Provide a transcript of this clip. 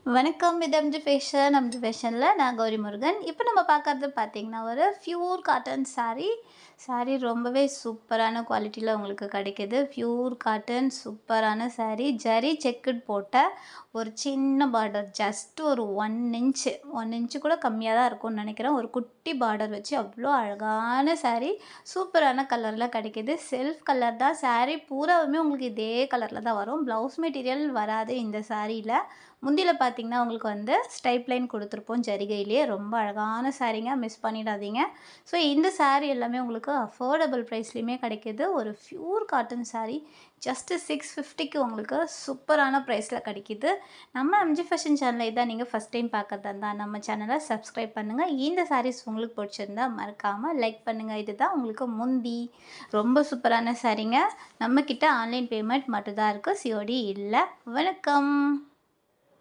வணக்கம். இது எம்ஜி ஃபேஷனில் நான் கௌரி முருகன். இப்போ நம்ம பார்க்கறது பார்த்தீங்கன்னா, ஒரு ப்யூர் காட்டன் சாரீ. சாரீ ரொம்பவே சூப்பரான குவாலிட்டியில் உங்களுக்கு கிடைக்கிது. ப்யூர் காட்டன் சூப்பரான சாரீ. ஜரி செக்குட் போட்ட ஒரு சின்ன பார்டர், ஜஸ்ட் ஒரு 1 இன்ச்சு கூட கம்மியாக தான் இருக்கும்னு நினைக்கிறேன். ஒரு குட்டி பார்டர் வச்சு அவ்வளோ அழகான சாரீ. சூப்பரான கலரில் கிடைக்கிது. செல்ஃப் கலர் தான். சாரீ பூராவுமே உங்களுக்கு இதே கலரில் தான் வரும். ப்ளவுஸ் மெட்டீரியல் வராது இந்த சாரியில். முந்தியில் பார்த்தீங்கன்னா உங்களுக்கு வந்து ஸ்டைப் லைன் கொடுத்துருப்போம் ஜரிகையிலேயே. ரொம்ப அழகான சாரீங்க, மிஸ் பண்ணிடாதீங்க. ஸோ இந்த சாரீ எல்லாமே உங்களுக்கு அஃபோர்டபுள் ப்ரைஸ்லேயுமே கிடைக்கிது. ஒரு ப்யூர் காட்டன் சாரீ ஜஸ்ட்டு 650க்கு உங்களுக்கு சூப்பரான ப்ரைஸில் கிடைக்கிது. நம்ம எம்ஜி ஃபேஷன் சேனலை இதான் நீங்கள் ஃபஸ்ட் டைம் பார்க்குறதா இருந்தால் நம்ம சேனலை சப்ஸ்கிரைப் பண்ணுங்கள். இந்த சாரீஸ் உங்களுக்கு பிடிச்சிருந்தா மறக்காமல் லைக் பண்ணுங்கள். இதுதான் உங்களுக்கு முந்தி. ரொம்ப சூப்பரான சாரீங்க. நம்மக்கிட்ட ஆன்லைன் பேமெண்ட் மட்டும்தான் இருக்குது, சிஓடி இல்லை. வணக்கம்.